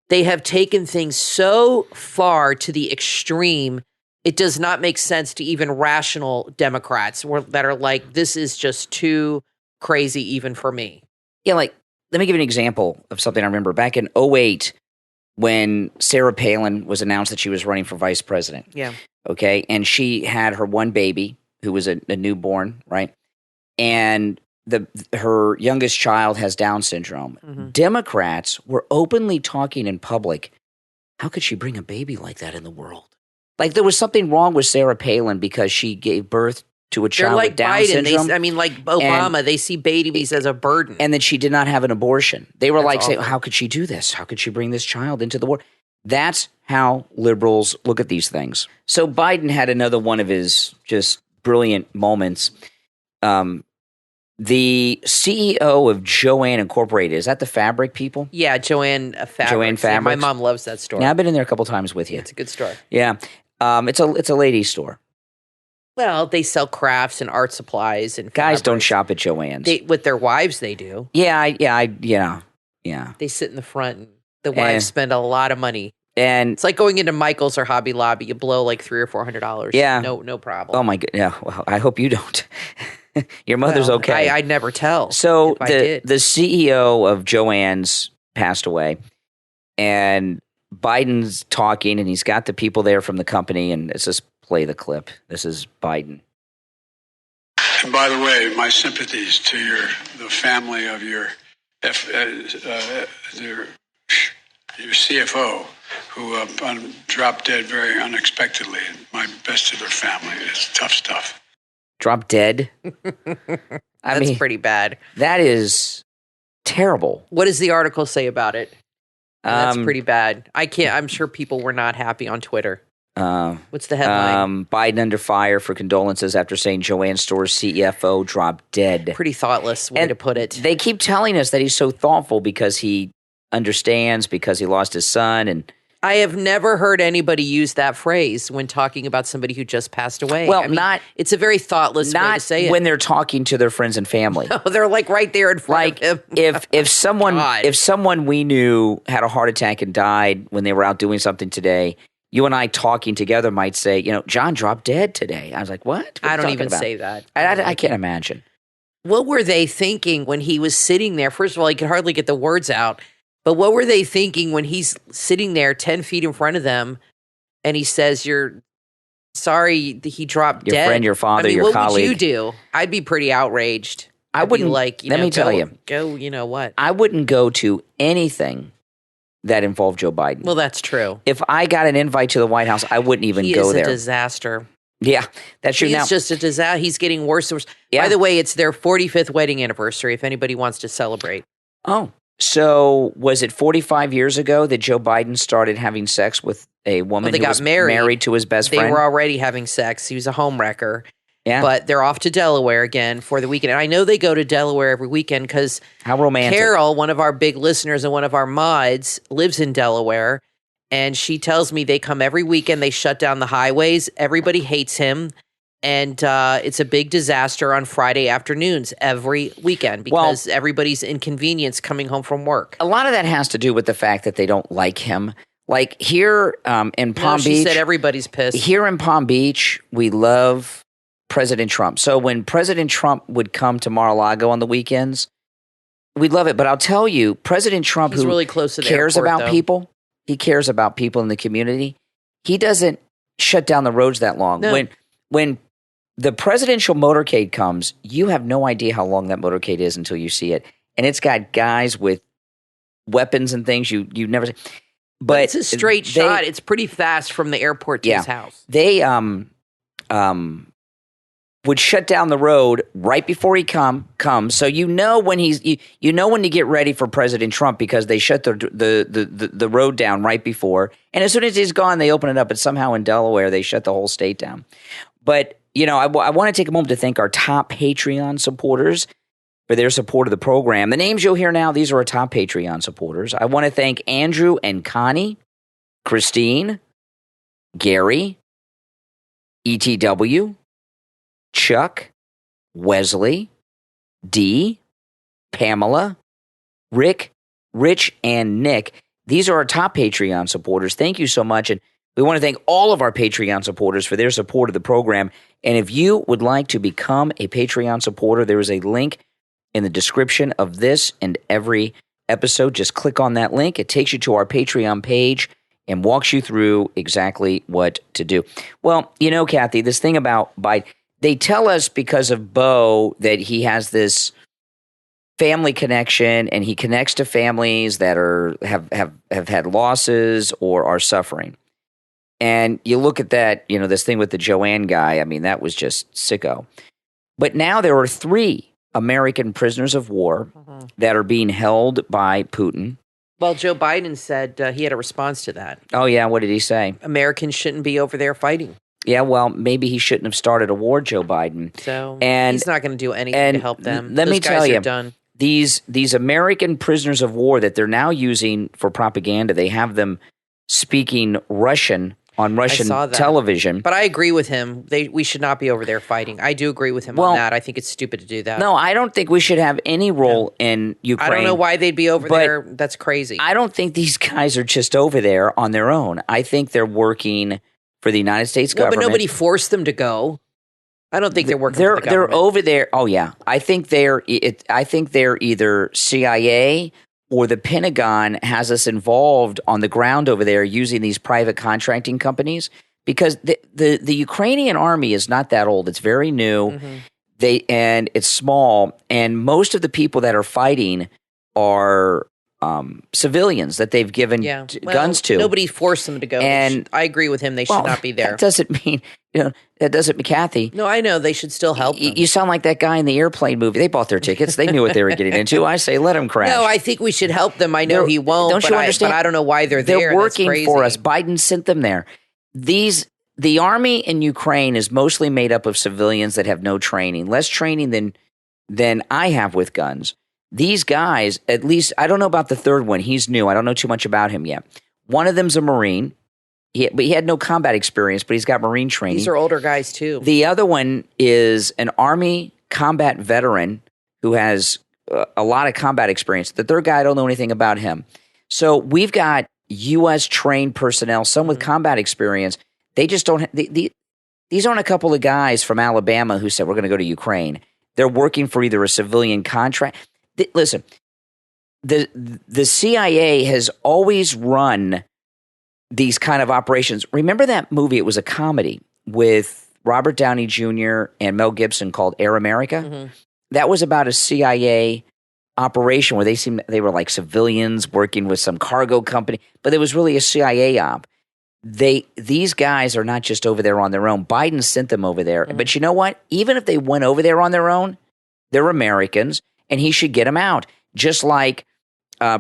They have taken things so far to the extreme, it does not make sense to even rational Democrats that are like, this is just too crazy even for me. Yeah, let me give you an example of something I remember. Back in 2008, when Sarah Palin was announced that she was running for vice president. Yeah. Okay, and she had her one baby who was a newborn, right? And her youngest child has Down syndrome. Mm-hmm. Democrats were openly talking in public, how could she bring a baby like that in the world? Like there was something wrong with Sarah Palin because she gave birth to a child with Down syndrome. Like Obama, they see babies as a burden. And that she did not have an abortion. They were saying, how could she do this? How could she bring this child into the world? That's how liberals look at these things. So Biden had another one of his just brilliant moments. The CEO of Jo-Ann Incorporated, is that the fabric people? Yeah, Jo-Ann Fabrics. Jo-Ann Fabrics. Yeah, my mom loves that store. Yeah, I've been in there a couple times with you. It's a good store. Yeah. It's a ladies' store. Well, they sell crafts and art supplies and Guys don't fabrics. shop at Joann's. With their wives, they do. Yeah. They sit in the front. And the wives spend a lot of money. And It's like going into Michael's or Hobby Lobby. You blow like $300 or $400. Yeah. No problem. oh my god, yeah. Well, I hope you don't. Your mother's Well, okay. I'd never tell. So if I did. the CEO of Joann's passed away, and Biden's talking, and he's got the people there from the company, and let's just play the clip. This is Biden. And by the way, my sympathies to the family of your CFO, who dropped dead very unexpectedly. My best to their family. It's tough stuff. Drop dead. That's pretty bad. That is terrible. What does the article say about it? That's Um, pretty bad. I'm sure people were not happy on Twitter. What's the headline? Biden under fire for condolences after saying Joann Store's CFO dropped dead. Pretty thoughtless way to put it. They keep telling us that he's so thoughtful because he understands, because he lost his son. And I have never heard anybody use that phrase when talking about somebody who just passed away. Well, not- It's a very thoughtless way to not say it. when they're talking to their friends and family. They're like right there in front of him. if someone God. if someone we knew had a heart attack and died when they were out doing something today, you and I talking together might say, John dropped dead today. I was like, what? What are I you don't talking even about? say that. I can't imagine. What were they thinking when he was sitting there? First of all, he could hardly get the words out. But what were they thinking when he's sitting there 10 feet in front of them and he says, "You're sorry he dropped Your dead"? friend, your father, your what colleague. would you do? I'd be pretty outraged. I I'd be wouldn't- like, let me tell you. Go, you know what? I wouldn't go to anything that involved Joe Biden. Well, that's true. If I got an invite to the White House, I wouldn't even He go is there. a disaster. Yeah, that's true. He Now, is just a disaster. He's getting worse and worse. Yeah. By the way, it's their 45th wedding anniversary if anybody wants to celebrate. So was it 45 years ago that Joe Biden started having sex with a woman Well, they who got was married. to his best They friend? were already having sex. He was a home wrecker. Yeah. But they're off to Delaware again for the weekend. And I know they go to Delaware every weekend because How romantic. Carol, one of our big listeners and one of our mods, lives in Delaware. And she tells me they come every weekend. They shut down the highways. Everybody hates him. And it's a big disaster on Friday afternoons every weekend because everybody's inconvenienced coming home from work. A lot of that has to do with the fact that they don't like him. Like here in Palm She Beach, said everybody's pissed. here in Palm Beach, we love President Trump. So when President Trump would come to Mar-a-Lago on the weekends, we'd love it. But I'll tell you, President Trump, He's who really close to the cares airport, about though. people, he cares about people in the community. He doesn't shut down the roads that long. No. When the presidential motorcade comes, you have no idea how long that motorcade is until you see it. And it's got guys with weapons and things you've never seen. But it's a straight shot. It's pretty fast from the airport to his house. They would shut down the road right before he comes. So you know when you know when to get ready for President Trump because they shut the road down right before. And as soon as he's gone, they open it up. But somehow in Delaware, they shut the whole state down. But I want to take a moment to thank our top Patreon supporters for their support of the program. The names you'll hear now, these are our top Patreon supporters. I want to thank Andrew and Connie, Christine, Gary, ETW, Chuck, Wesley, Dee, Pamela, Rick, Rich, and Nick. These are our top Patreon supporters. Thank you so much. And we want to thank all of our Patreon supporters for their support of the program. And if you would like to become a Patreon supporter, there is a link in the description of this and every episode. Just click on that link. It takes you to our Patreon page and walks you through exactly what to do. Well, Kathy, this thing about Biden, they tell us because of Bo that he has this family connection and he connects to families that have had losses or are suffering. And you look at that, this thing with the Joann guy, I mean, that was just sicko. But now there are 3 American prisoners of war that are being held by Putin. Well, Joe Biden said he had a response to that. Oh, yeah. What did he say? Americans shouldn't be over there fighting. Yeah, well, maybe he shouldn't have started a war, Joe Biden. So And- he's not going to do anything to help them. Let Those me guys tell are you, done. these American prisoners of war that they're now using for propaganda, they have them speaking Russian on Russian saw that. television. But I agree with him. We should not be over there fighting. I do agree with him on that. I think it's stupid to do that. No, I don't think we should have any role in Ukraine. I don't know why they'd be over there. That's crazy. I don't think these guys are just over there on their own. I think they're working for the United States government. But nobody forced them to go. I don't think they're working for the government. They're over there. Oh yeah, I think they're either CIA or the Pentagon has us involved on the ground over there using these private contracting companies, because the Ukrainian army is not that old. It's very new. And it's small, and most of the people that are fighting are civilians that they've given guns to. Nobody forced them to go. And I agree with him. They should not be there. That doesn't mean, that doesn't mean, Kathy. No, I know. They should still help them. You sound like that guy in the airplane movie. They bought their tickets. They knew what they were getting into. I say, let them crash. No, I think we should help them. I know he won't. Don't you understand? But I don't know why they're there. They're working for us. Biden sent them there. The army in Ukraine is mostly made up of civilians that have no training, less training than I have with guns. These guys, at least, I don't know about the third one. He's new. I don't know too much about him yet. One of them's a Marine. He had no combat experience, but he's got Marine training. These are older guys, too. The other one is an Army combat veteran who has a lot of combat experience. The third guy, I don't know anything about him. So we've got U.S. trained personnel, some with combat experience. They just don't these aren't a couple of guys from Alabama who said, we're going to go to Ukraine. They're working for either a civilian contract. Listen, the CIA has always run these kind of operations. Remember that movie? It was a comedy with Robert Downey Jr. and Mel Gibson called Air America. That was about a CIA operation where they were like civilians working with some cargo company, but it was really a CIA op. These guys are not just over there on their own. Biden sent them over there. But you know what? Even if they went over there on their own, they're Americans, and he should get them out. Just like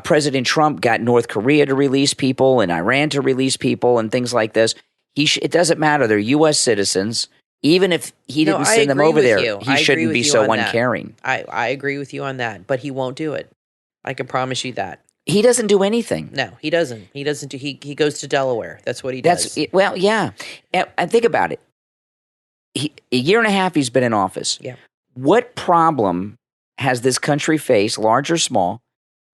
President Trump got North Korea to release people and Iran to release people and things like this. It doesn't matter. They're U.S. citizens. Even if he didn't send them over there, he shouldn't be so uncaring. I agree with you on that, but he won't do it. I can promise you that. He doesn't do anything. No, he doesn't. He doesn't do. He goes to Delaware. That's what he does. Well, yeah. And think about it. A year and a half he's been in office. Yeah. What problem has this country faced, large or small,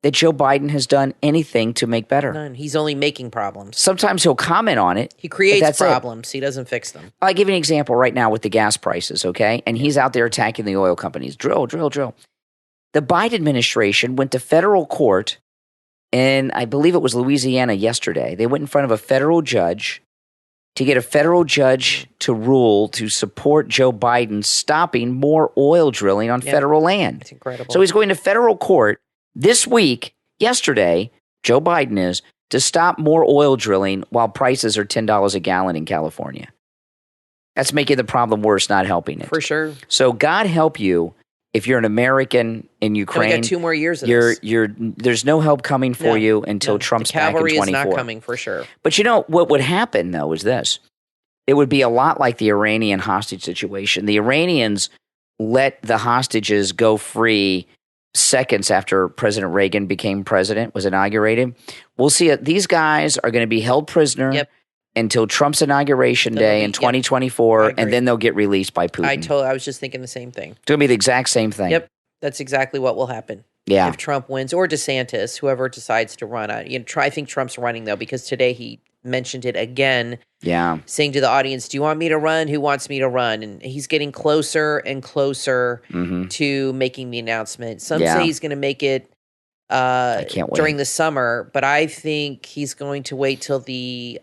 that Joe Biden has done anything to make better? None. He's only making problems. Sometimes he'll comment on it. He creates problems. He doesn't fix them. I'll give you an example right now with the gas prices, okay? And he's out there attacking the oil companies. Drill. The Biden administration went to federal court, and I believe it was Louisiana yesterday. They went in front of a federal judge to get a federal judge to rule to support Joe Biden stopping more oil drilling on federal land. It's incredible. So he's going to federal court this week, yesterday, Joe Biden is, to stop more oil drilling while prices are $10 a gallon in California. That's making the problem worse, not helping it. For sure. So God help you if you're an American in Ukraine. We got 2 more years of this. There's no help coming for you until Trump's back in 24. The cavalry is not coming for sure. But you know, what would happen, though, is this. It would be a lot like the Iranian hostage situation. The Iranians let the hostages go free seconds after President Reagan became president, was inaugurated. We'll see it. These guys are going to be held prisoner until Trump's inauguration day in 2024, and then they'll get released by Putin. I was just thinking the same thing. It's going to be the exact same thing. Yep. That's exactly what will happen. Yeah. If Trump wins, or DeSantis, whoever decides to run. I think Trump's running, though, because today he mentioned it again. Yeah. Saying to the audience, do you want me to run? Who wants me to run? And he's getting closer and closer to making the announcement. Some say he's going to make it I can't wait. During the summer, but I think he's going to wait till the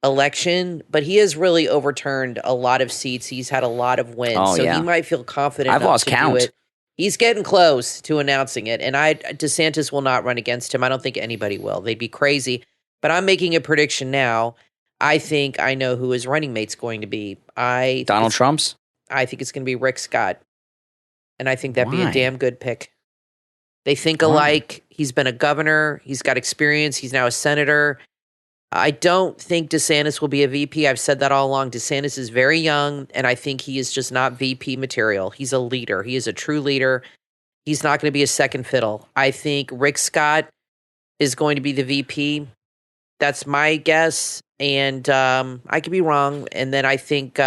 election. But he has really overturned a lot of seats. He's had a lot of wins. He might feel confident I've lost count. Do it. He's getting close to announcing it. And DeSantis will not run against him. I don't think anybody will. They'd be crazy. But I'm making a prediction now. I think I know who his running mate's going to be. Donald Trump's? I think it's going to be Rick Scott. And I think that'd be a damn good pick. They think alike. He's been a governor. He's got experience. He's now a senator. I don't think DeSantis will be a VP. I've said that all along. DeSantis is very young, and I think he is just not VP material. He's a leader. He is a true leader. He's not going to be a second fiddle. I think Rick Scott is going to be the VP. That's my guess, and I could be wrong. And then I think, who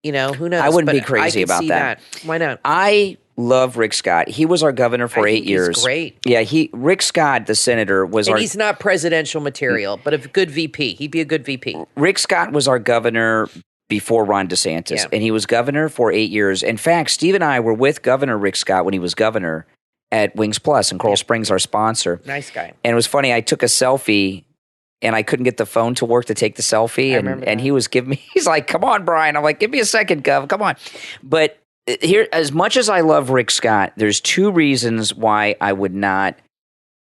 knows? I wouldn't But be crazy I can about see that. Why not? I love Rick Scott. He was our governor for I 8 think years. He's great. Yeah, Rick Scott, the senator, was And our he's not presidential material, but a good VP. He'd be a good VP. Rick Scott was our governor before Ron DeSantis, and he was governor for 8 years. In fact, Steve and I were with Governor Rick Scott when he was governor at Wings Plus, and Coral Springs, our sponsor. Nice guy. And it was funny. I took a selfie, and I couldn't get the phone to work to take the selfie. And he was giving me, he's like, "Come on, Brian." I'm like, "Give me a second, Gov. Come on." But here, as much as I love Rick Scott, there's two reasons why I would not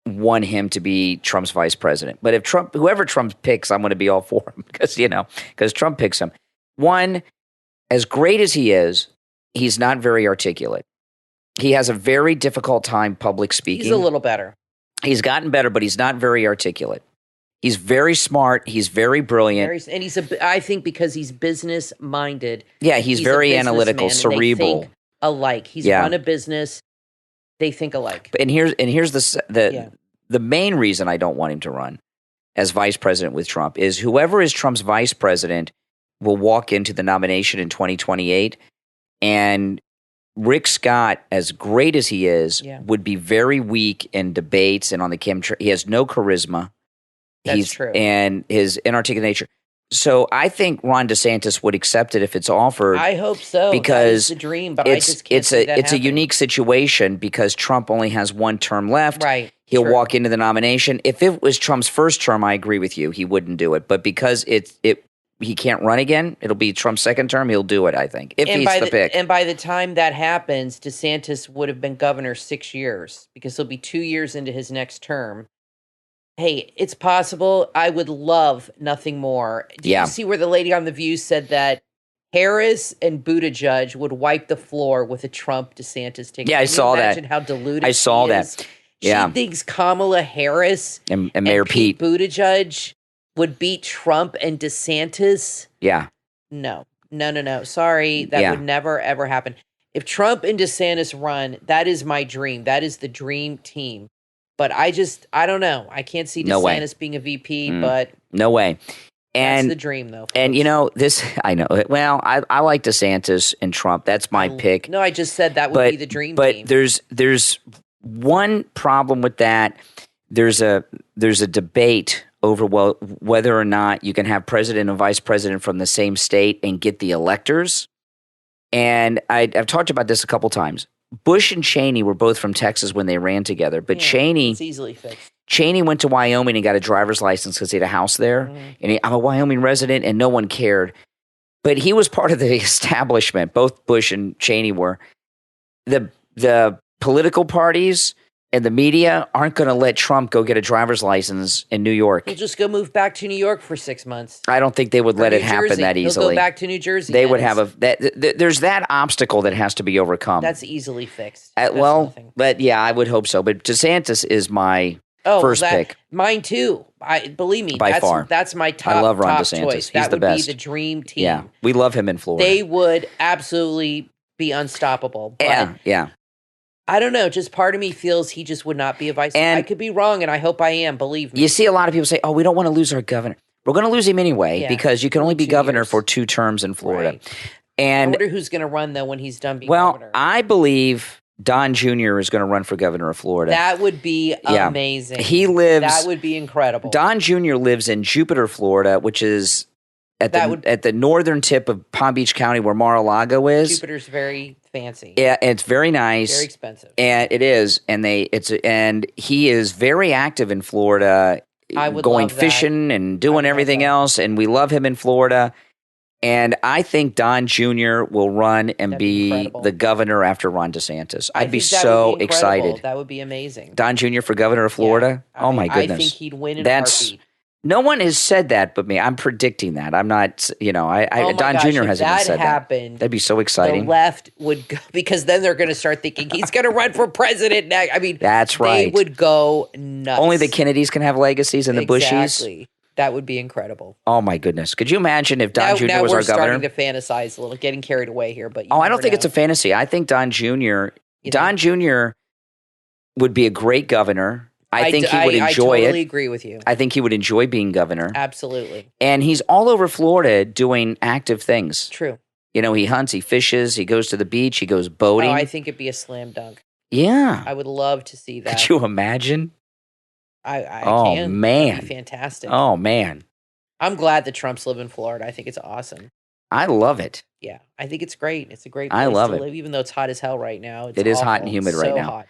want him to be Trump's vice president. But if whoever Trump picks, I'm going to be all for him because Trump picks him. One, as great as he is, he's not very articulate. He has a very difficult time public speaking. He's a little better. He's gotten better, but he's not very articulate. He's very smart. He's very brilliant. And I think because he's business minded. Yeah, he's very analytical, cerebral. They think alike. He's run a business. They think alike. And here's the main reason I don't want him to run as vice president with Trump is whoever is Trump's vice president will walk into the nomination in 2028, and Rick Scott, as great as he is, would be very weak in debates and on the chemtrail. He has no charisma. That's true. And his inarticulate nature. So I think Ron DeSantis would accept it if it's offered. I hope so. Because that is the dream, but I just can't see that it's a happen. unique situation because Trump only has one term left. Right. He'll walk into the nomination. If it was Trump's first term, I agree with you. He wouldn't do it. But because he can't run again, it'll be Trump's second term, he'll do it, I think, if he's the pick. And by the time that happens, DeSantis would have been governor 6 years because he'll be 2 years into his next term. Hey, it's possible. I would love nothing more. Did you see where the lady on The View said that Harris and Buttigieg would wipe the floor with a Trump DeSantis ticket? Yeah, I saw that. Imagine how deluded I saw that. is? Yeah. She thinks Kamala Harris and Mayor Pete Buttigieg would beat Trump and DeSantis. Yeah. No. Sorry. That would never, ever happen. If Trump and DeSantis run, that is my dream. That is the dream team. But I don't know. I can't see DeSantis being a VP, but no way. And that's the dream, though. Folks. And I know. Well, I like DeSantis and Trump. That's my pick. No, I just said that would be the dream team. But there's one problem with that. There's a debate over whether or not you can have president and vice president from the same state and get the electors. And I've talked about this a couple times. Bush and Cheney were both from Texas when they ran together, but it's easily fixed. Cheney went to Wyoming and got a driver's license because he had a house there. And I'm a Wyoming resident, and no one cared. But he was part of the establishment. Both Bush and Cheney were. The political parties and the media aren't going to let Trump go get a driver's license in New York. He'll just go move back to New York for 6 months. I don't think they would let it happen that easily. He'll go back to New Jersey. They would have there's that obstacle that has to be overcome. That's easily fixed. But yeah, I would hope so. But DeSantis is my first pick. Mine too. Believe me, by far. That's my top. I love Ron top DeSantis. Choice. He's the best. Would be the dream team. Yeah, we love him in Florida. They would absolutely be unstoppable. But yeah. I don't know. Just part of me feels he just would not be a vice. I could be wrong, and I hope I am. Believe me. You see a lot of people say, "Oh, we don't want to lose our governor." We're going to lose him anyway because you can only be governor for 2 terms in Florida. Right. And I wonder who's going to run though when he's done being governor. I believe Don Jr. is going to run for governor of Florida. That would be amazing. He lives. That would be incredible. Don Jr. lives in Jupiter, Florida, which is at the northern tip of Palm Beach County, where Mar-a-Lago is. Jupiter's very fancy. Yeah, it's very nice. Very expensive. And it is. And he is very active in Florida. I would going love that. fishing and doing everything else, and we love him in Florida. And I think Don Jr. will run and be the governor after Ron DeSantis. I'd be so excited. That would be amazing. Don Jr. for governor of Florida? Yeah. Oh, my goodness. I think he'd win in a heartbeat. No one has said that but me. I'm predicting that. I'm not, Don Jr. hasn't even said that. That'd be so exciting. The left would go, because then they're going to start thinking he's going to run for president next. I mean, that's right. They would go nuts. Only the Kennedys can have legacies and the Bushies. Exactly. That would be incredible. Oh, my goodness. Could you imagine if Don Jr. was our governor? Now we're starting to fantasize a little, getting carried away here. But I don't think it's a fantasy. I think Don Jr. would be a great governor. I think he would enjoy I totally it. agree with you. I think he would enjoy being governor. Absolutely. And he's all over Florida doing active things. True. You know, he hunts, he fishes, he goes to the beach, he goes boating. Oh, I think it'd be a slam dunk. Yeah. I would love to see that. Could you imagine? I Oh, can. man. That'd be fantastic. Oh, man. I'm glad that Trump's live in Florida. I think it's awesome. I love it. Yeah, I think it's great. It's a great I place love to it. live, even though it's hot as hell right now. It is hot awful. and humid It's right so now. Hot.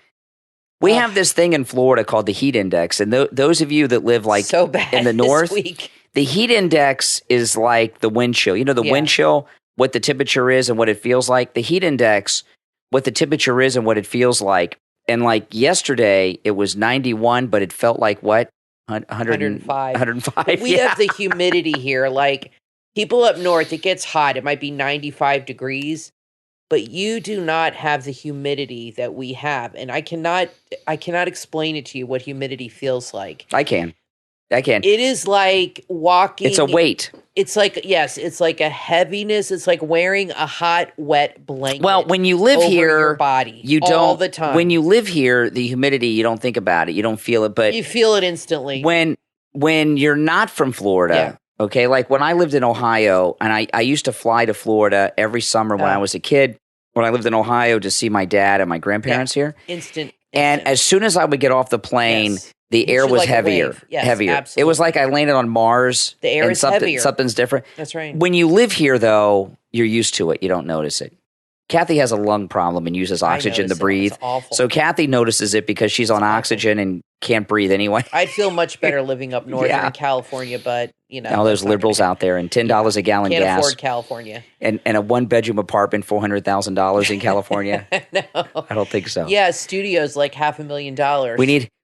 We have this thing in Florida called the heat index. And those of you that live like so bad in the north, this week. the heat index is like the wind chill. You know, the wind chill, what the temperature is and what it feels like. The heat index, what the temperature is and what it feels like. And like yesterday, it was 91, but it felt like what? 105. 105. We have the humidity here. Like people up north, it gets hot. It might be 95 degrees, but you do not have the humidity that we have. And I cannot explain it to you what humidity feels like. I can. It is like walking. It's a weight. It's like, yes, it's like a heaviness. It's like wearing a hot, wet blanket. Well, when you live over here, your body, you don't. all the time. When you live here, the humidity, you don't think about it. You don't feel it. But you feel it instantly. When you're not from Florida, okay, like when I lived in Ohio, and I used to fly to Florida every summer when I was a kid, when I lived in Ohio to see my dad and my grandparents here. Instant. And as soon as I would get off the plane, the air was like a heavier. wave. Yes, heavier. absolutely. It was like I landed on Mars. The air and is heavier. Something's different. That's right. When you live here, though, you're used to it. You don't notice it. Kathy has a lung problem and uses oxygen to breathe. It's awful. So Kathy notices it because she's on oxygen and can't breathe anyway. I'd feel much better living up north in California, but you know, all those liberals out there and $10 a gallon can't gas. afford California. And a 1-bedroom apartment, $400,000 in California. No. I don't think so. Yeah, studios like $500,000.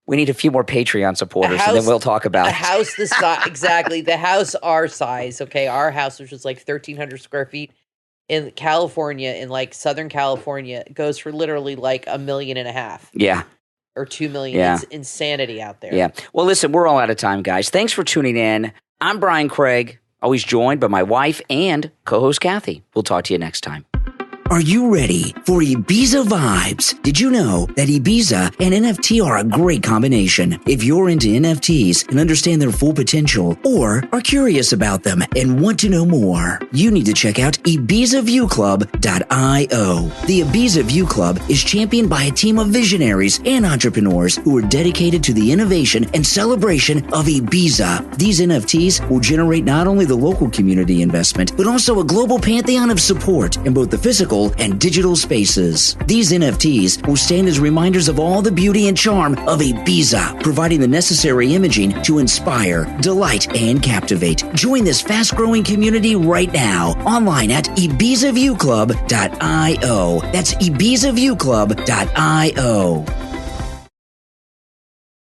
We need a few more Patreon supporters, and then we'll talk about a it. house the size exactly. The house our size. Okay, our house, which is like 1,300 square feet in California, in like Southern California, goes for literally like $1.5 million. Yeah. Or $2 million. Yeah. It's insanity out there. Yeah. Well, listen, we're all out of time, guys. Thanks for tuning in. I'm Brian Craig, always joined by my wife and co-host Kathy. We'll talk to you next time. Are you ready for Ibiza vibes? Did you know that Ibiza and NFT are a great combination? If you're into NFTs and understand their full potential, or are curious about them and want to know more, you need to check out IbizaViewClub.io. The Ibiza View Club is championed by a team of visionaries and entrepreneurs who are dedicated to the innovation and celebration of Ibiza. These NFTs will generate not only the local community investment, but also a global pantheon of support in both the physical and digital spaces. These NFTs will stand as reminders of all the beauty and charm of Ibiza, providing the necessary imaging to inspire, delight, and captivate. Join this fast-growing community right now, online at IbizaViewClub.io. That's IbizaViewClub.io.